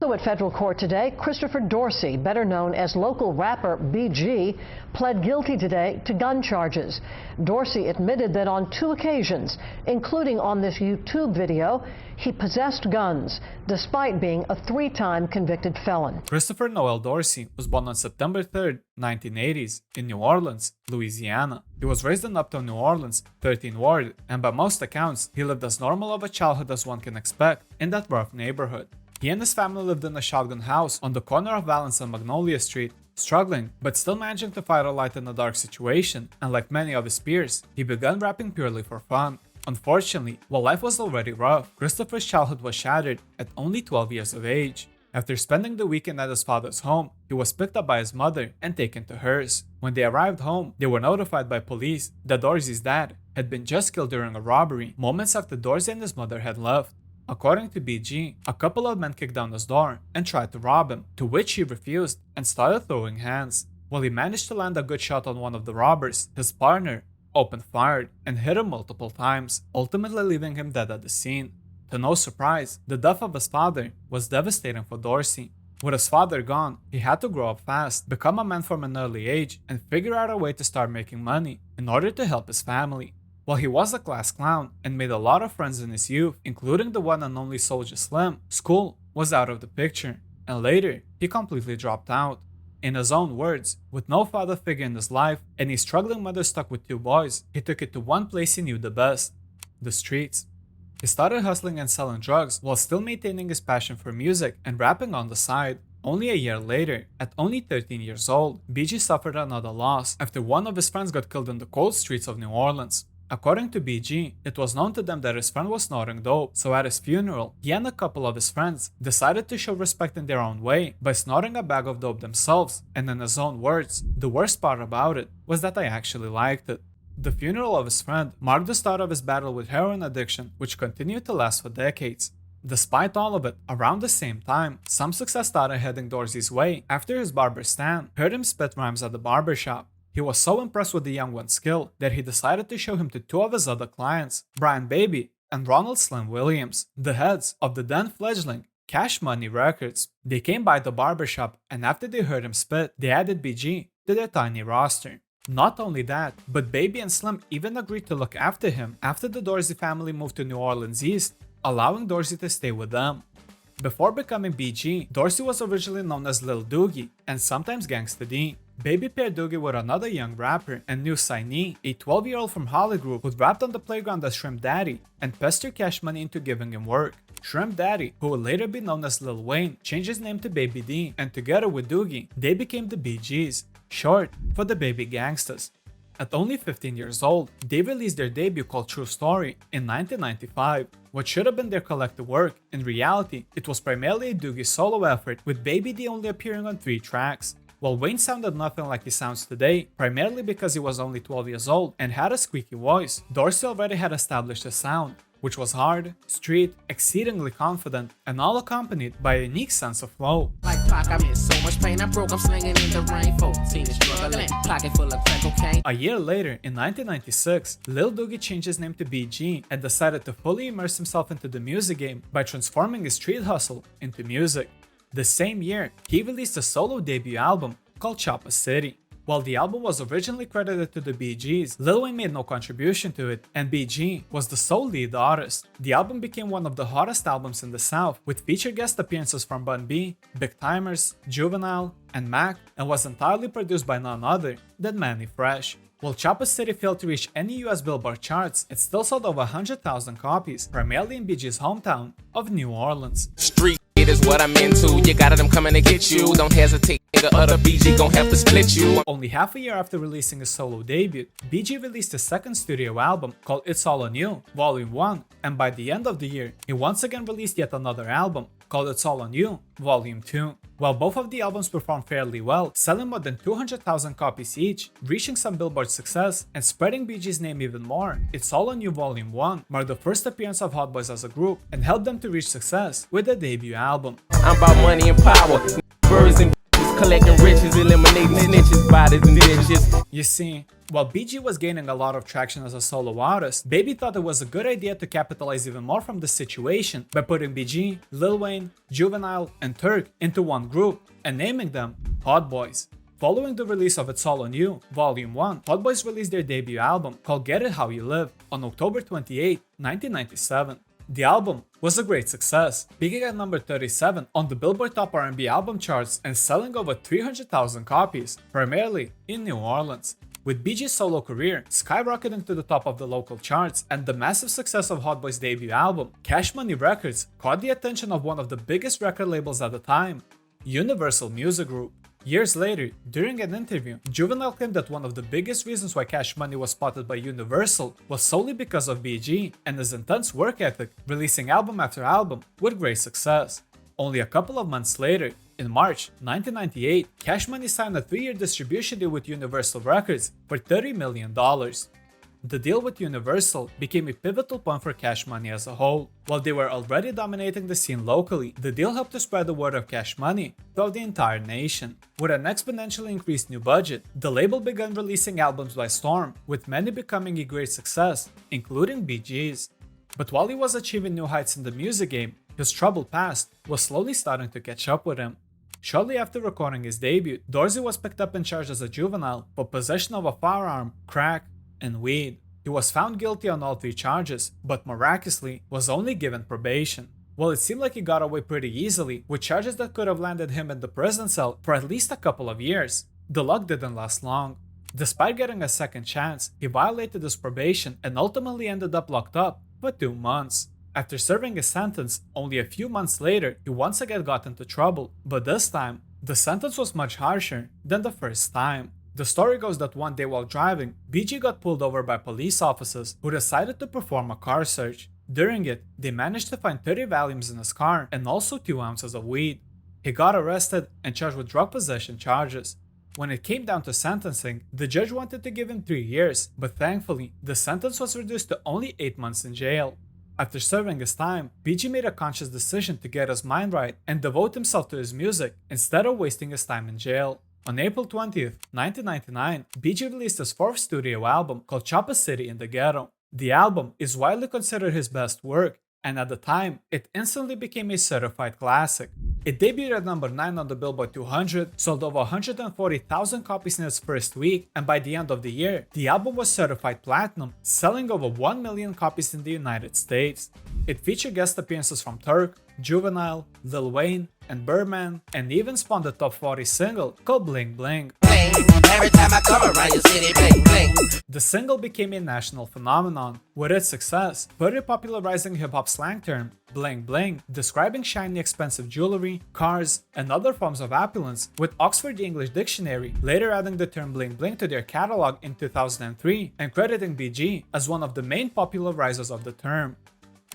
Also at federal court today, Christopher Dorsey, better known as local rapper B.G., pled guilty today to gun charges. Dorsey admitted that on 2 occasions, including on this YouTube video, he possessed guns, despite being a 3-time convicted felon. Christopher Noel Dorsey was born on September 3, 1980s, in New Orleans, Louisiana. He was raised in uptown New Orleans, 13th Ward, and by most accounts, he lived as normal of a childhood as one can expect in that rough neighborhood. He and his family lived in a shotgun house on the corner of Valence and Magnolia Street, struggling but still managing to find a light in a dark situation, and like many of his peers, he began rapping purely for fun. Unfortunately, while life was already rough, Christopher's childhood was shattered at only 12 years of age. After spending the weekend at his father's home, he was picked up by his mother and taken to hers. When they arrived home, they were notified by police that Dorsey's dad had been just killed during a robbery moments after Dorsey and his mother had left. According to B.G., a couple of men kicked down his door and tried to rob him, to which he refused and started throwing hands. While he managed to land a good shot on one of the robbers, his partner opened fire and hit him multiple times, ultimately leaving him dead at the scene. To no surprise, the death of his father was devastating for Dorsey. With his father gone, he had to grow up fast, become a man from an early age, and figure out a way to start making money in order to help his family. While he was a class clown and made a lot of friends in his youth, including the one and only Soulja Slim, school was out of the picture, and later, he completely dropped out. In his own words, with no father figure in his life and a struggling mother stuck with 2 boys, he took it to one place he knew the best: the streets. He started hustling and selling drugs while still maintaining his passion for music and rapping on the side. Only a year later, at only 13 years old, B.G. suffered another loss after one of his friends got killed in the cold streets of New Orleans. According to B.G., it was known to them that his friend was snorting dope, so at his funeral, he and a couple of his friends decided to show respect in their own way by snorting a bag of dope themselves, and in his own words, the worst part about it was that I actually liked it. The funeral of his friend marked the start of his battle with heroin addiction, which continued to last for decades. Despite all of it, around the same time, some success started heading Dorsey's way after his barber Stan heard him spit rhymes at the barbershop. He was so impressed with the young one's skill that he decided to show him to 2 of his other clients, Brian Baby and Ronald Slim Williams, the heads of the then fledgling Cash Money Records. They came by the barbershop, and after they heard him spit, they added B.G. to their tiny roster. Not only that, but Baby and Slim even agreed to look after him after the Dorsey family moved to New Orleans East, allowing Dorsey to stay with them. Before becoming B.G., Dorsey was originally known as Lil Doogie and sometimes Gangsta D. Baby paired Doogie with another young rapper and new signee, a 12-year-old from Holly Group who rapped on the playground as Shrimp Daddy and pestered Cash Money into giving him work. Shrimp Daddy, who would later be known as Lil Wayne, changed his name to Baby D, and together with Doogie, they became the B.Gs, short for the Baby Gangstas. At only 15 years old, they released their debut called True Story in 1995. What should have been their collective work, in reality, it was primarily a Doogie solo effort, with Baby D only appearing on 3 tracks. While Wayne sounded nothing like he sounds today, primarily because he was only 12 years old and had a squeaky voice, Dorsey already had established a sound, which was hard, street, exceedingly confident, and all accompanied by a unique sense of flow. Like Pac, I'm in so much pain, I'm broke, I'm slinging in the rain, 14 is struggling, pocket full of crack cocaine. A year later, in 1996, Lil Doogie changed his name to B.G. and decided to fully immerse himself into the music game by transforming his street hustle into music. The same year, he released a solo debut album called Chopper City. While the album was originally credited to the B.Gs, Lil Wayne made no contribution to it, and B.G. was the sole lead artist. The album became one of the hottest albums in the South, with featured guest appearances from Bun B, Big Timers, Juvenile, and Mac, and was entirely produced by none other than Manny Fresh. While Chopper City failed to reach any US Billboard charts, it still sold over 100,000 copies, primarily in B.G.'s hometown of New Orleans. Street is what I'm into, you got it, I'm coming to get you, don't hesitate, nigga, other B.G. gon' have to split you. Only half a year after releasing his solo debut, B.G. released his second studio album called It's All On You, Volume 1, and by the end of the year, he once again released yet another album called It's All On You, Volume 2. While both of the albums performed fairly well, selling more than 200,000 copies each, reaching some Billboard success, and spreading B.G.'s name even more, It's All On You Volume 1 marked the first appearance of Hot Boys as a group and helped them to reach success with their debut album. I'm about money and power, birds and collecting riches, eliminating snitches, bodies and dishes. You see, while B.G was gaining a lot of traction as a solo artist, Baby thought it was a good idea to capitalize even more from the situation by putting B.G, Lil Wayne, Juvenile, and Turk into one group and naming them Hot Boys. Following the release of It's All On You, Volume 1, Hot Boys released their debut album called Get It How You Live on October 28, 1997. The album was a great success, peaking at number 37 on the Billboard Top R&B album charts and selling over 300,000 copies, primarily in New Orleans. With B.G's solo career skyrocketing to the top of the local charts and the massive success of Hot Boy's debut album, Cash Money Records caught the attention of one of the biggest record labels at the time, Universal Music Group. Years later, during an interview, Juvenile claimed that one of the biggest reasons why Cash Money was spotted by Universal was solely because of B.G and his intense work ethic, releasing album after album with great success. Only a couple of months later, in March 1998, Cash Money signed a 3-year distribution deal with Universal Records for $30 million. The deal with Universal became a pivotal point for Cash Money as a whole. While they were already dominating the scene locally, the deal helped to spread the word of Cash Money throughout the entire nation. With an exponentially increased new budget, the label began releasing albums by storm, with many becoming a great success, including B.G's. But while he was achieving new heights in the music game, his troubled past was slowly starting to catch up with him. Shortly after recording his debut, Dorsey was picked up and charged as a juvenile for possession of a firearm, crack, and weed. He was found guilty on all 3 charges, but miraculously was only given probation. While it seemed like he got away pretty easily with charges that could have landed him in the prison cell for at least a couple of years, the luck didn't last long. Despite getting a second chance, he violated his probation and ultimately ended up locked up for 2 months. After serving his sentence, only a few months later, he once again got into trouble, but this time, the sentence was much harsher than the first time. The story goes that one day while driving, B.G got pulled over by police officers who decided to perform a car search. During it, they managed to find 30 Valiums in his car and also 2 ounces of weed. He got arrested and charged with drug possession charges. When it came down to sentencing, the judge wanted to give him 3 years, but thankfully, the sentence was reduced to only 8 months in jail. After serving his time, B.G made a conscious decision to get his mind right and devote himself to his music instead of wasting his time in jail. On April 20th, 1999, B.G released his 4th studio album called Chopper City in the Ghetto. The album is widely considered his best work, and at the time, it instantly became a certified classic. It debuted at number 9 on the Billboard 200, sold over 140,000 copies in its first week, and by the end of the year, the album was certified platinum, selling over 1 million copies in the United States. It featured guest appearances from Turk, Juvenile, Lil Wayne, and Birdman, and even spawned a top 40 single called Bling Bling. Every time I come around your city, bling bling. The single became a national phenomenon, with its success further popularizing hip-hop slang term bling bling, describing shiny expensive jewelry, cars, and other forms of opulence, with Oxford English Dictionary later adding the term bling bling to their catalog in 2003 and crediting B.G as one of the main popularizers of the term.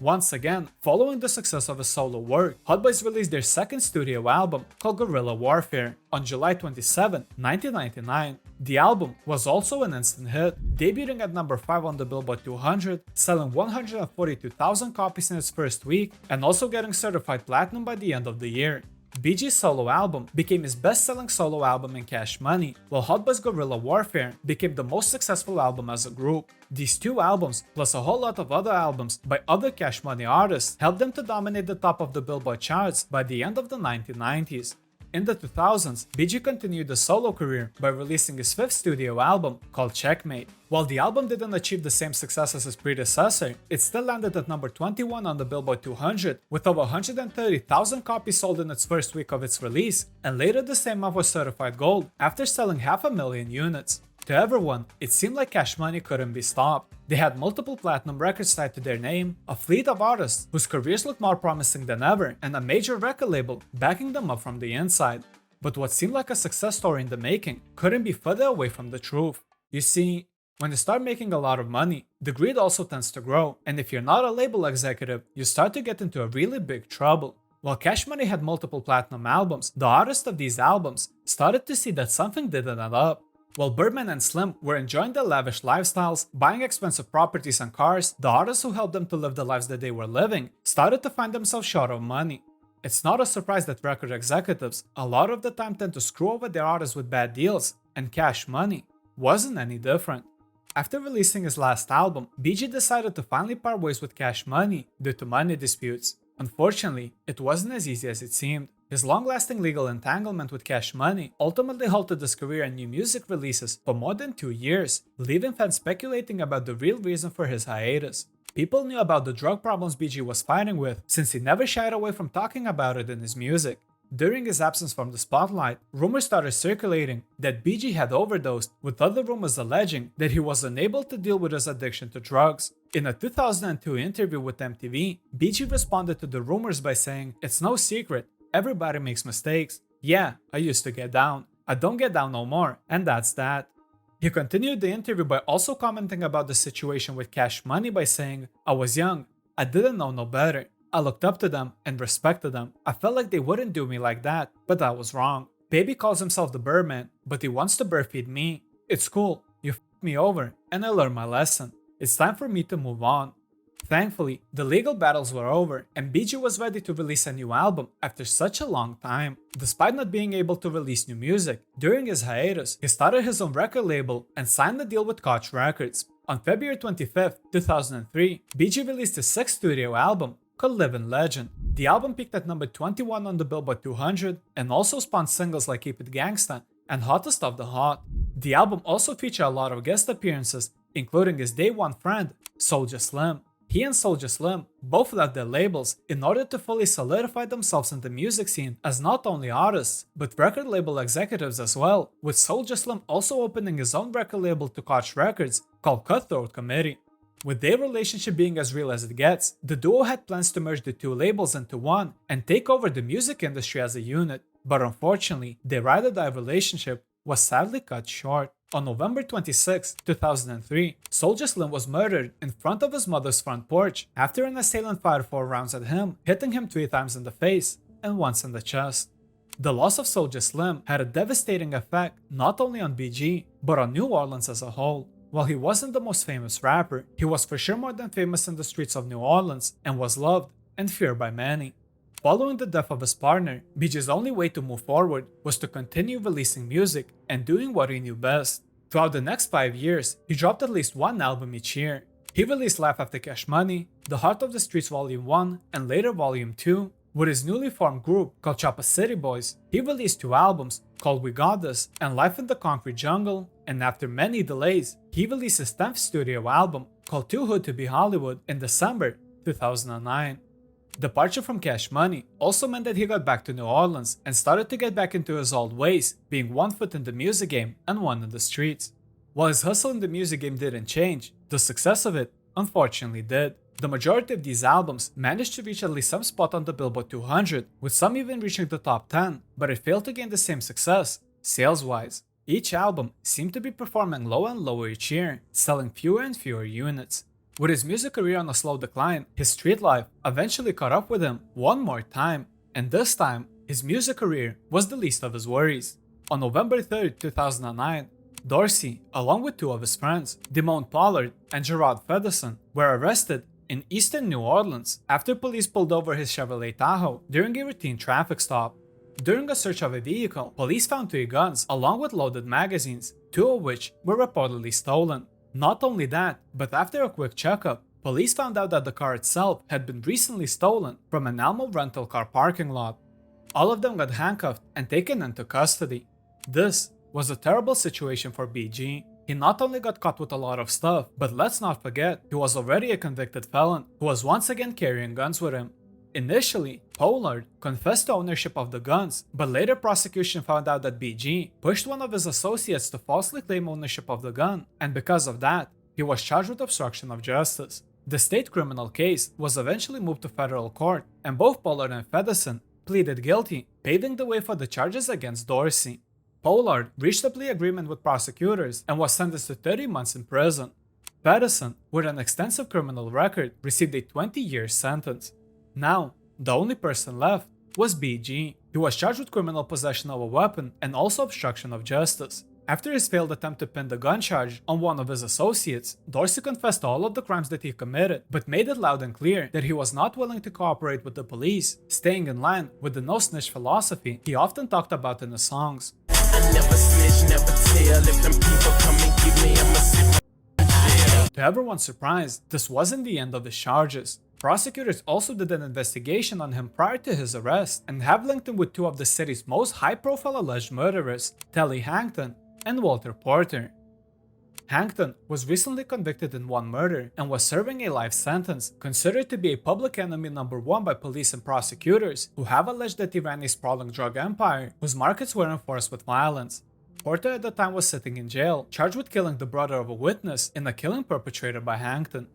Once again, following the success of his solo work, Hot Boys released their 2nd studio album called Guerrilla Warfare on July 27, 1999. The album was also an instant hit, debuting at number 5 on the Billboard 200, selling 142,000 copies in its first week, and also getting certified platinum by the end of the year. B.G's solo album became his best-selling solo album in Cash Money, while Hot Boys' Guerrilla Warfare became the most successful album as a group. These 2 albums, plus a whole lot of other albums by other Cash Money artists, helped them to dominate the top of the Billboard charts by the end of the 1990s. In the 2000s, B.G continued his solo career by releasing his 5th studio album called Checkmate. While the album didn't achieve the same success as his predecessor, it still landed at number 21 on the Billboard 200 with over 130,000 copies sold in its first week of its release, and later the same month was certified gold after selling 500,000 units. To everyone, it seemed like Cash Money couldn't be stopped. They had multiple platinum records tied to their name, a fleet of artists whose careers looked more promising than ever, and a major record label backing them up from the inside. But what seemed like a success story in the making couldn't be further away from the truth. You see, when you start making a lot of money, the greed also tends to grow, and if you're not a label executive, you start to get into a really big trouble. While Cash Money had multiple platinum albums, the artists of these albums started to see that something didn't add up. While Birdman and Slim were enjoying their lavish lifestyles, buying expensive properties and cars, the artists who helped them to live the lives that they were living started to find themselves short of money. It's not a surprise that record executives a lot of the time tend to screw over their artists with bad deals, and Cash Money wasn't any different. After releasing his last album, B.G decided to finally part ways with Cash Money due to money disputes. Unfortunately, it wasn't as easy as it seemed. His long-lasting legal entanglement with Cash Money ultimately halted his career and new music releases for more than 2 years, leaving fans speculating about the real reason for his hiatus. People knew about the drug problems B.G was fighting with, since he never shied away from talking about it in his music. During his absence from the spotlight, rumors started circulating that B.G had overdosed, with other rumors alleging that he was unable to deal with his addiction to drugs. In a 2002 interview with MTV, B.G responded to the rumors by saying, "It's no secret, everybody makes mistakes. Yeah, I used to get down. I don't get down no more, and that's that." He continued the interview by also commenting about the situation with Cash Money by saying, "I was young. I didn't know no better. I looked up to them and respected them. I felt like they wouldn't do me like that, but I was wrong. Baby calls himself the Birdman, but he wants to bird feed me. It's cool. You f***ed me over, and I learned my lesson. It's time for me to move on." Thankfully, the legal battles were over, and B.G was ready to release a new album after such a long time. Despite not being able to release new music, during his hiatus, he started his own record label and signed a deal with Koch Records. On February 25, 2003, B.G released his 6th studio album, called Living Legend. The album peaked at number 21 on the Billboard 200 and also spawned singles like Keep It Gangsta and Hottest of the Hot. The album also featured a lot of guest appearances, including his day one friend, Soulja Slim. He and Soulja Slim both left their labels in order to fully solidify themselves in the music scene as not only artists, but record label executives as well, with Soulja Slim also opening his own record label to Koch Records called Cutthroat Committee. With their relationship being as real as it gets, the duo had plans to merge the two labels into one and take over the music industry as a unit, but unfortunately, their ride or die relationship was sadly cut short. On November 26, 2003, Soulja Slim was murdered in front of his mother's front porch after an assailant fired 4 rounds at him, hitting him 3 times in the face and once in the chest. The loss of Soulja Slim had a devastating effect not only on B.G, but on New Orleans as a whole. While he wasn't the most famous rapper, he was for sure more than famous in the streets of New Orleans and was loved and feared by many. Following the death of his partner, B.G's only way to move forward was to continue releasing music and doing what he knew best. Throughout the next 5 years, he dropped at least 1 album each year. He released Life After Cash Money, The Heart of the Streets Volume 1, and later Volume 2. With his newly formed group called Chopper City Boys, he released 2 albums called We Got This and Life in the Concrete Jungle, and after many delays, he released his 10th studio album called Too Hood to Be Hollywood in December 2009. Departure from Cash Money also meant that he got back to New Orleans and started to get back into his old ways, being 1 foot in the music game and 1 in the streets. While his hustle in the music game didn't change, the success of it unfortunately did. The majority of these albums managed to reach at least some spot on the Billboard 200, with some even reaching the top 10, but it failed to gain the same success, sales-wise. Each album seemed to be performing lower and lower each year, selling fewer and fewer units. With his music career on a slow decline, his street life eventually caught up with him one more time, and this time, his music career was the least of his worries. On November 3, 2009, Dorsey, along with 2 of his friends, Damone Pollard and Gerard Featherson, were arrested in eastern New Orleans after police pulled over his Chevrolet Tahoe during a routine traffic stop. During a search of a vehicle, police found 3 guns along with loaded magazines, 2 of which were reportedly stolen. Not only that, but after a quick checkup, police found out that the car itself had been recently stolen from an Elmo rental car parking lot. All of them got handcuffed and taken into custody. This was a terrible situation for B.G. He not only got caught with a lot of stuff, but let's not forget, he was already a convicted felon who was once again carrying guns with him. Initially, Pollard confessed to ownership of the guns, but later prosecution found out that B.G pushed one of his associates to falsely claim ownership of the gun, and because of that, he was charged with obstruction of justice. The state criminal case was eventually moved to federal court, and both Pollard and Featherson pleaded guilty, paving the way for the charges against Dorsey. Pollard reached a plea agreement with prosecutors and was sentenced to 30 months in prison. Featherson, with an extensive criminal record, received a 20-year sentence. Now, the only person left was B.G. He was charged with criminal possession of a weapon and also obstruction of justice. After his failed attempt to pin the gun charge on one of his associates, Dorsey confessed to all of the crimes that he committed, but made it loud and clear that he was not willing to cooperate with the police, staying in line with the no-snitch philosophy he often talked about in his songs. I never snitch, never tell. If them people come and get me, I'ma sit my jail. To everyone's surprise, this wasn't the end of his charges. Prosecutors also did an investigation on him prior to his arrest and have linked him with two of the city's most high-profile alleged murderers, Telly Hankton and Walter Porter. Hankton was recently convicted in one murder and was serving a life sentence, considered to be a public enemy number one by police and prosecutors who have alleged that he ran a sprawling drug empire whose markets were enforced with violence. Porter at the time was sitting in jail, charged with killing the brother of a witness in a killing perpetrated by Hankton.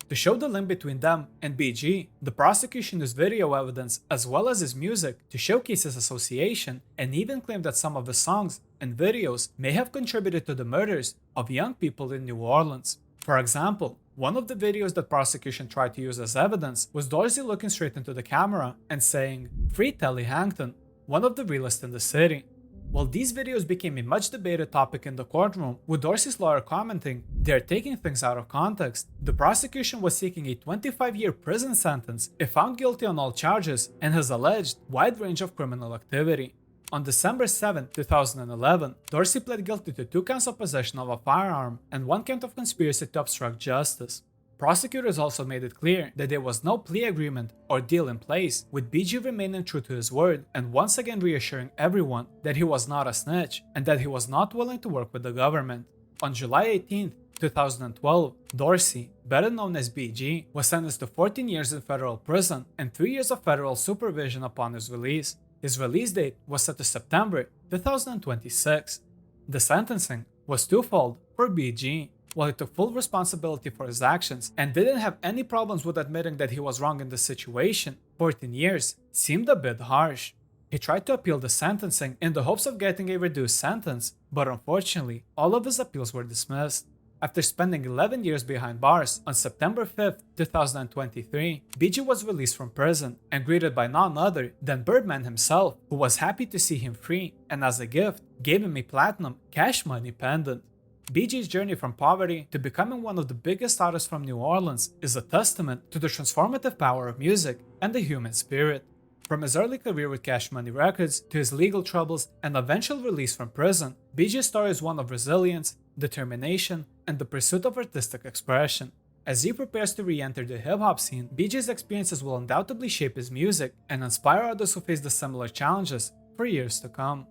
To show the link between them and B.G., the prosecution used video evidence as well as his music to showcase his association and even claimed that some of his songs and videos may have contributed to the murders of young people in New Orleans. For example, one of the videos that prosecution tried to use as evidence was Dorsey looking straight into the camera and saying, "Free Telly Hankton, one of the realest in the city." While these videos became a much debated topic in the courtroom, with Dorsey's lawyer commenting, "They're taking things out of context," the prosecution was seeking a 25-year prison sentence if found guilty on all charges and his alleged wide range of criminal activity. On December 7, 2011, Dorsey pled guilty to 2 counts of possession of a firearm and 1 count of conspiracy to obstruct justice. Prosecutors also made it clear that there was no plea agreement or deal in place, with B.G. remaining true to his word and once again reassuring everyone that he was not a snitch and that he was not willing to work with the government. On July 18, 2012, Dorsey, better known as B.G., was sentenced to 14 years in federal prison and 3 years of federal supervision upon his release. His release date was set to September 2026. The sentencing was twofold for B.G. While he took full responsibility for his actions and didn't have any problems with admitting that he was wrong in the situation, 14 years seemed a bit harsh. He tried to appeal the sentencing in the hopes of getting a reduced sentence, but unfortunately, all of his appeals were dismissed. After spending 11 years behind bars, on September 5, 2023, B.G. was released from prison and greeted by none other than Birdman himself, who was happy to see him free and as a gift gave him a platinum cash money pendant. B.G.'s journey from poverty to becoming one of the biggest artists from New Orleans is a testament to the transformative power of music and the human spirit. From his early career with Cash Money Records to his legal troubles and eventual release from prison, B.G.'s story is one of resilience, determination, and the pursuit of artistic expression. As he prepares to re-enter the hip-hop scene, B.G.'s experiences will undoubtedly shape his music and inspire others who face the similar challenges for years to come.